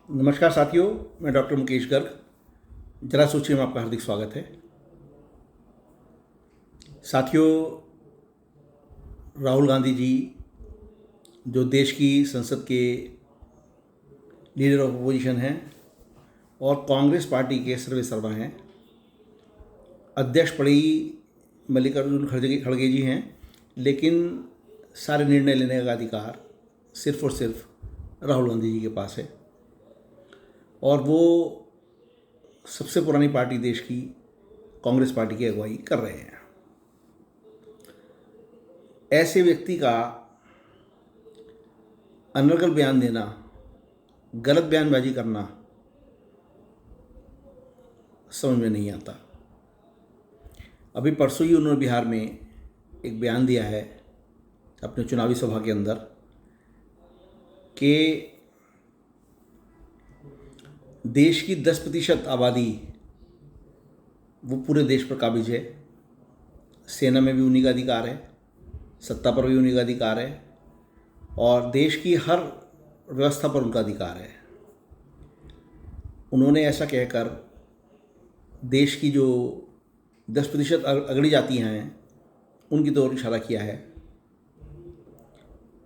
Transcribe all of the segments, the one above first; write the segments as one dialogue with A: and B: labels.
A: नमस्कार साथियों, मैं डॉक्टर मुकेश गर्ग। जरा सोचिए में आपका हार्दिक स्वागत है। साथियों, राहुल गांधी जी जो देश की संसद के लीडर ऑफ अपोजिशन हैं और कांग्रेस पार्टी के सर्वेसर्वा हैं, अध्यक्ष पड़ी मल्लिकार्जुन खड़गे जी हैं, लेकिन सारे निर्णय लेने का अधिकार सिर्फ और सिर्फ राहुल गांधी जी के पास है। और वो सबसे पुरानी पार्टी देश की कांग्रेस पार्टी की अगुवाई कर रहे हैं। ऐसे व्यक्ति का अनर्गल बयान देना, गलत बयानबाजी करना समझ में नहीं आता। अभी परसों ही उन्होंने बिहार में एक बयान दिया है अपने चुनावी सभा के अंदर कि देश की 10% आबादी वो पूरे देश पर काबिज है। सेना में भी उन्हीं का अधिकार है, सत्ता पर भी उन्हीं का अधिकार है और देश की हर व्यवस्था पर उनका अधिकार है। उन्होंने ऐसा कहकर देश की जो 10% अगड़ी जातियाँ हैं उनकी तो ओर इशारा किया है।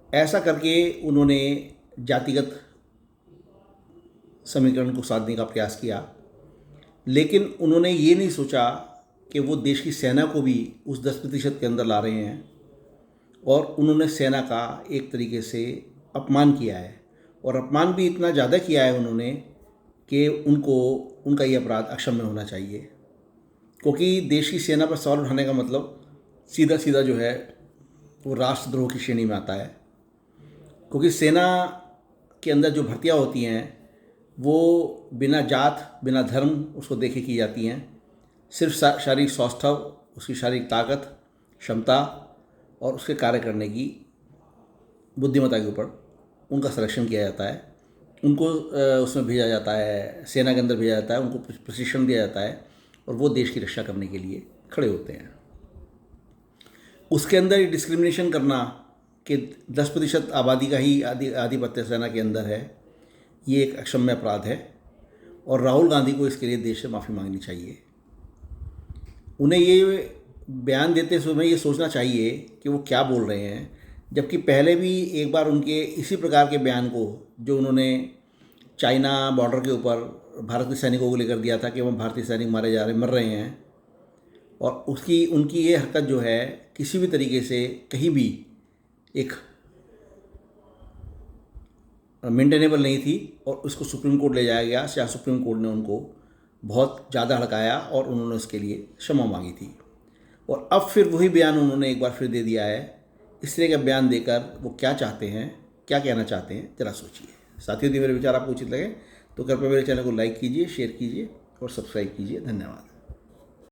A: ऐसा करके उन्होंने जातिगत समीकरण को साधने का प्रयास किया, लेकिन उन्होंने ये नहीं सोचा कि वो देश की सेना को भी उस 10% के अंदर ला रहे हैं और उन्होंने सेना का एक तरीके से अपमान किया है। और अपमान भी इतना ज़्यादा किया है उन्होंने कि उनका ये अपराध अक्षम्य होना चाहिए, क्योंकि देश की सेना पर सवाल उठाने का मतलब सीधा सीधा जो है वो राष्ट्रद्रोह की श्रेणी में आता है। क्योंकि सेना के अंदर जो भर्तियाँ होती हैं वो बिना जात बिना धर्म उसको देखे की जाती हैं। सिर्फ शारीरिक स्वास्थ्य, उसकी शारीरिक ताकत, क्षमता और उसके कार्य करने की बुद्धिमत्ता के ऊपर उनका सिलेक्शन किया जाता है। उनको उसमें भेजा जाता है, सेना के अंदर भेजा जाता है, उनको प्रशिक्षण दिया जाता है और वो देश की रक्षा करने के लिए खड़े होते हैं। उसके अंदर ये डिस्क्रिमिनेशन करना कि 10% आबादी का ही आधिपत्य सेना के अंदर है, ये एक अक्षम्य अपराध है और राहुल गांधी को इसके लिए देश से माफ़ी मांगनी चाहिए। उन्हें ये बयान देते समय ये सोचना चाहिए कि वो क्या बोल रहे हैं, जबकि पहले भी एक बार उनके इसी प्रकार के बयान को जो उन्होंने चाइना बॉर्डर के ऊपर भारतीय सैनिकों को लेकर दिया था कि वह भारतीय सैनिक मर रहे हैं, और उनकी ये हरकत जो है किसी भी तरीके से कहीं भी एक मेंटेनेबल नहीं थी और उसको सुप्रीम कोर्ट ले जाया गया। सुप्रीम कोर्ट ने उनको बहुत ज़्यादा हड़काया और उन्होंने उसके लिए क्षमा मांगी थी। और अब फिर वही बयान उन्होंने एक बार फिर दे दिया है। इस तरह का बयान देकर वो क्या चाहते हैं, क्या कहना चाहते हैं, ज़रा सोचिए। साथियों, यदि मेरे विचार आपको उचित लगे तो कृपया मेरे चैनल को लाइक कीजिए, शेयर कीजिए और सब्सक्राइब कीजिए। धन्यवाद।